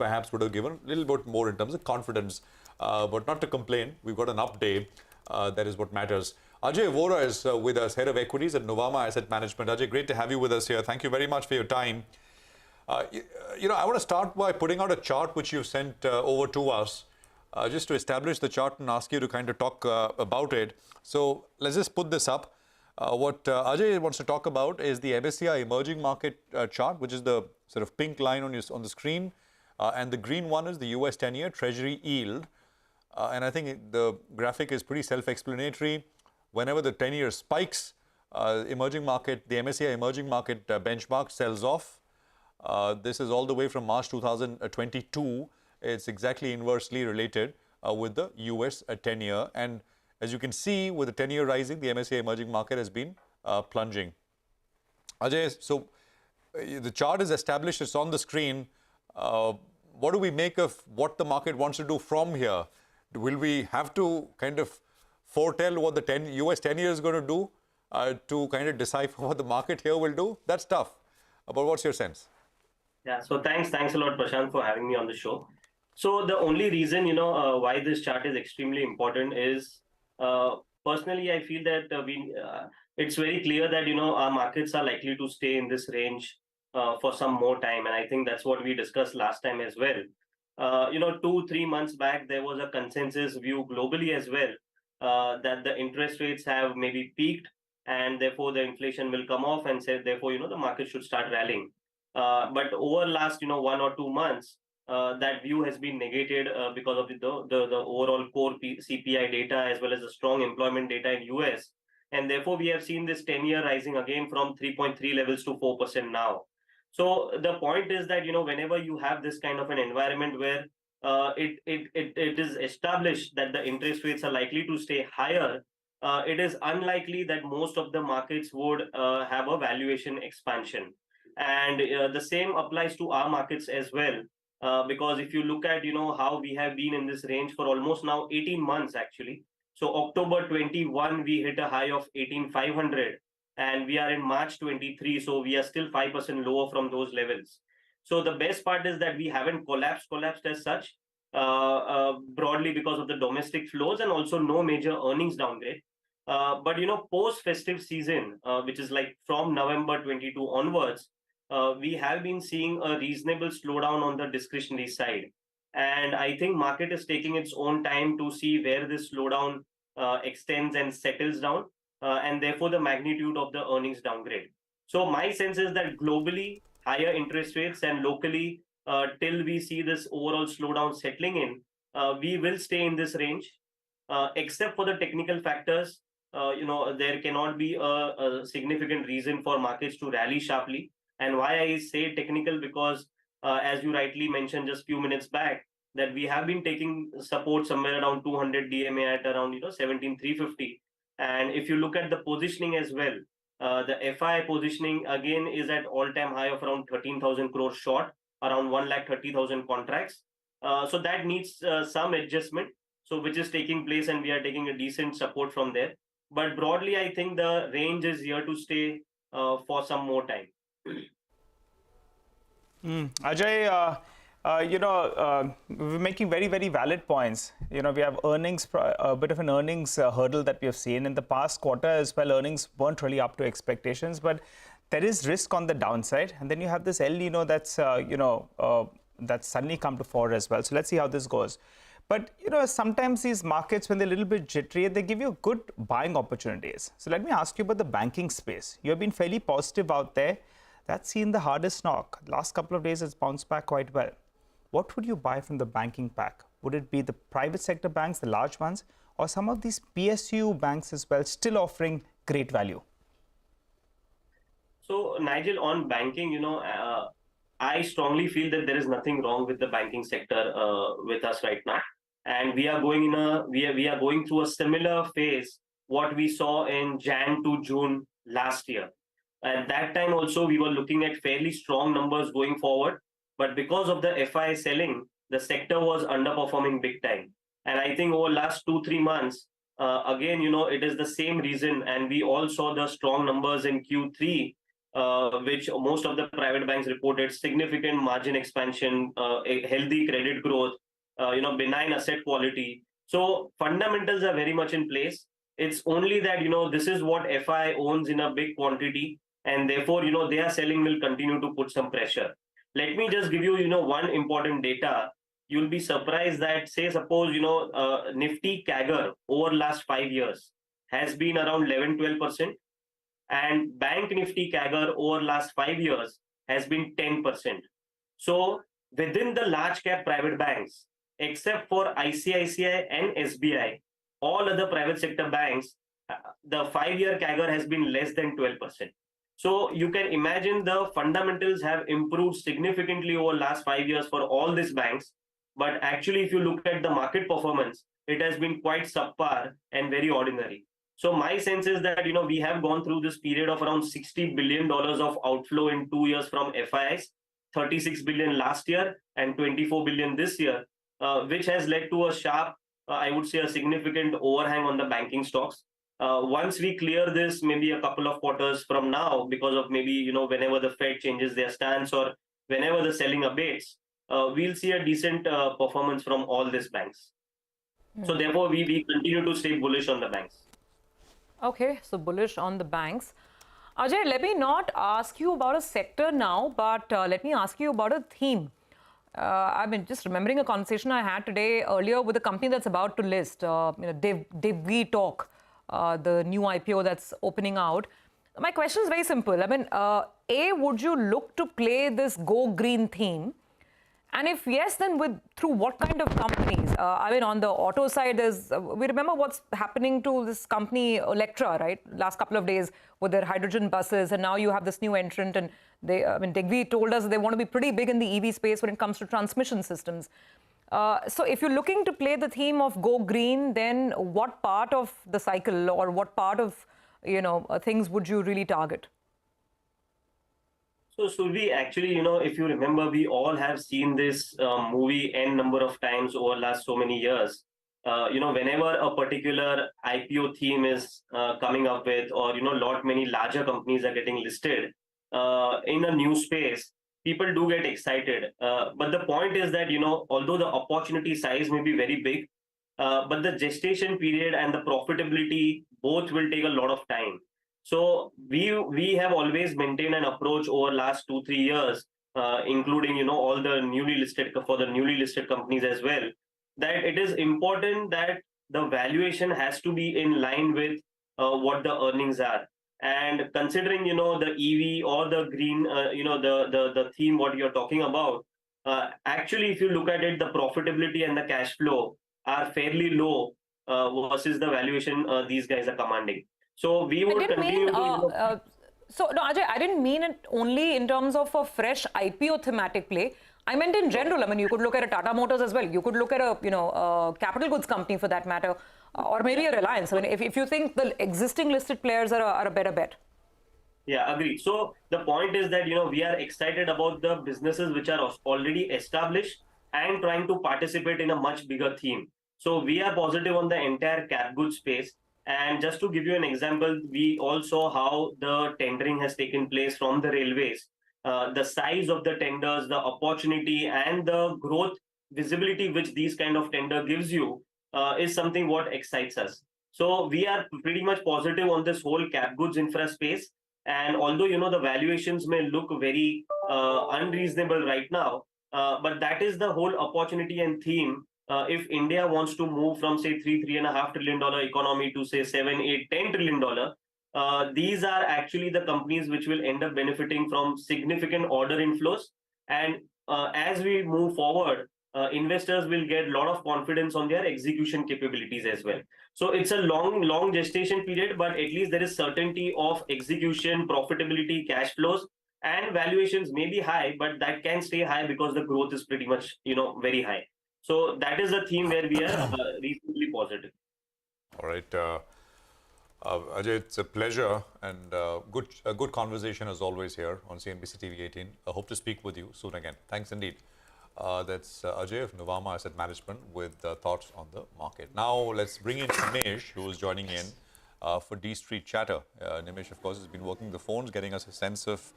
perhaps would have given a little bit more in terms of confidence, but not to complain. We've got an up day. That is what matters. Ajay Vora is with us, Head of Equities at Nuvama Asset Management. Ajay, great to have you with us here. Thank you very much for your time. I want to start by putting out a chart which you've sent over to us, just to establish the chart and ask you to kind of talk about it. So let's just put this up. What Ajay wants to talk about is the MSCI emerging market chart, which is the sort of pink line on the screen, and the green one is the US 10-year Treasury yield. And I think the graphic is pretty self-explanatory. Whenever the 10-year spikes, emerging market, the MSCI emerging market benchmark sells off. This is all the way from March 2022. It's exactly inversely related with the US 10-year. And as you can see, with the 10-year rising, the MSCI emerging market has been plunging. Ajay, so the chart is established, it's on the screen. What do we make of what the market wants to do from here? Will we have to kind of foretell what the US 10-year is going to do to kind of decipher what the market here will do? That's tough. But what's your sense? Yeah, so thanks a lot, Prashant, for having me on the show. So the only reason, why this chart is extremely important is, personally, I feel that it's very clear that, our markets are likely to stay in this range for some more time. And I think that's what we discussed last time as well. 2-3 months back, there was a consensus view globally as well that the interest rates have maybe peaked and therefore the inflation will come off, and said therefore, the market should start rallying. But over last, 1 or 2 months, that view has been negated because of the overall core CPI data as well as the strong employment data in US. And therefore, we have seen this 10-year rising again from 3.3 levels to 4% now. So the point is that, whenever you have this kind of an environment where it is established that the interest rates are likely to stay higher, it is unlikely that most of the markets would have a valuation expansion. And the same applies to our markets as well, because if you look at, how we have been in this range for almost now 18 months, actually. So October 21, we hit a high of 18,500. And we are in March 23, so we are still 5% lower from those levels. So the best part is that we haven't collapsed as such, broadly because of the domestic flows and also no major earnings downgrade. But post-festive season, which is like from November 22 onwards, we have been seeing a reasonable slowdown on the discretionary side. And I think market is taking its own time to see where this slowdown extends and settles down. And therefore the magnitude of the earnings downgrade. So my sense is that globally, higher interest rates, and locally, till we see this overall slowdown settling in, we will stay in this range, except for the technical factors. There cannot be a significant reason for markets to rally sharply. And why I say technical, because as you rightly mentioned just a few minutes back, that we have been taking support somewhere around 200 DMA at around 17,350. And if you look at the positioning as well, the FI positioning again is at all-time high of around 13,000 crores short, around 130,000 contracts. So that needs some adjustment, so which is taking place, and we are taking a decent support from there. But broadly, I think the range is here to stay for some more time. Ajay, we're making very, very valid points. We have earnings, a bit of an earnings hurdle that we have seen in the past quarter as well. Earnings weren't really up to expectations, but there is risk on the downside. And then you have this El Nino that's, that's suddenly come to fore as well. So let's see how this goes. But, sometimes these markets, when they're a little bit jittery, they give you good buying opportunities. So let me ask you about the banking space. You have been fairly positive out there. That's seen the hardest knock. Last couple of days, it's bounced back quite well. What would you buy from the banking pack? Would it be the private sector banks, the large ones, or some of these PSU banks as well, still offering great value? So, Nigel, on banking, I strongly feel that there is nothing wrong with the banking sector with us right now, and we are going we are going through a similar phase what we saw in Jan to June last year. At that time also, we were looking at fairly strong numbers going forward. But because of the FI selling, the sector was underperforming big time. And I think over last 2-3 months, again, it is the same reason. And we all saw the strong numbers in Q3. which most of the private banks reported significant margin expansion, a healthy credit growth, benign asset quality. So fundamentals are very much in place. It's only that, this is what FI owns in a big quantity, and therefore, their selling will continue to put some pressure. Let me just give you, one important data. You'll be surprised that, say, suppose, Nifty CAGR over last 5 years has been around 11-12%, and Bank Nifty CAGR over last 5 years has been 10%. So within the large cap private banks, except for ICICI and SBI, all other private sector banks, the 5-year CAGR has been less than 12%. So you can imagine the fundamentals have improved significantly over last 5 years for all these banks. But actually, if you look at the market performance, it has been quite subpar and very ordinary. So my sense is that, we have gone through this period of around $60 billion of outflow in 2 years from FIs, 36 billion last year and 24 billion this year, which has led to a sharp, I would say, a significant overhang on the banking stocks. Once we clear this, maybe a couple of quarters from now, because of maybe, whenever the Fed changes their stance or whenever the selling abates, we'll see a decent performance from all these banks. So therefore, we continue to stay bullish on the banks. Okay, so bullish on the banks. Ajay, let me not ask you about a sector now, but let me ask you about a theme. I've been just remembering a conversation I had today earlier with a company that's about to list, Dev Talk, the new IPO that's opening out. My question is very simple. I mean, A, would you look to play this Go Green theme? And if yes, then through what kind of companies? I mean, on the auto side, we remember what's happening to this company, Electra, right? Last couple of days with their hydrogen buses, and now you have this new entrant, and Degvi told us they want to be pretty big in the EV space when it comes to transmission systems. So if you're looking to play the theme of Go Green, then what part of the cycle or what part of, things would you really target? So Survi, actually, if you remember, we all have seen this movie n number of times over last so many years. Whenever a particular IPO theme is coming up with, or, many larger companies are getting listed in a new space, people do get excited. But the point is that, although the opportunity size may be very big, but the gestation period and the profitability both will take a lot of time. So we have always maintained an approach over last 2-3 years, including all the newly listed companies as well, that it is important that the valuation has to be in line with what the earnings are. And considering the EV or the green, the theme what you're talking about, actually if you look at it, the profitability and the cash flow are fairly low versus the valuation these guys are commanding. So we would continue to... So, no, Ajay, I didn't mean it only in terms of a fresh IPO thematic play. I meant in general. I mean, you could look at a Tata Motors as well. You could look at a capital goods company for that matter, or maybe a Reliance. I mean, if you think the existing listed players are a better bet. Yeah, agreed. So the point is that, we are excited about the businesses which are already established and trying to participate in a much bigger theme. So we are positive on the entire cap goods space. And just to give you an example, we all saw how the tendering has taken place from the railways. The size of the tenders, the opportunity and the growth visibility which these kind of tender gives you is something what excites us. So we are pretty much positive on this whole cap goods infra space. And although, the valuations may look very unreasonable right now, but that is the whole opportunity and theme. If India wants to move from, say, $3.5 trillion economy to, say, $7, $8, $10 trillion, these are actually the companies which will end up benefiting from significant order inflows. And as we move forward, investors will get a lot of confidence on their execution capabilities as well. So it's a long gestation period, but at least there is certainty of execution, profitability, cash flows, and valuations may be high, but that can stay high because the growth is pretty much, very high. So that is a theme where we are reasonably positive. All right. Ajay, it's a pleasure and a good conversation as always here on CNBC-TV18. I hope to speak with you soon again. Thanks indeed. That's Ajay of Nuvama Asset Management with thoughts on the market. Now let's bring in Ramesh, who is joining in. for D Street Chatter. Nimish, of course, has been working the phones, getting us a sense of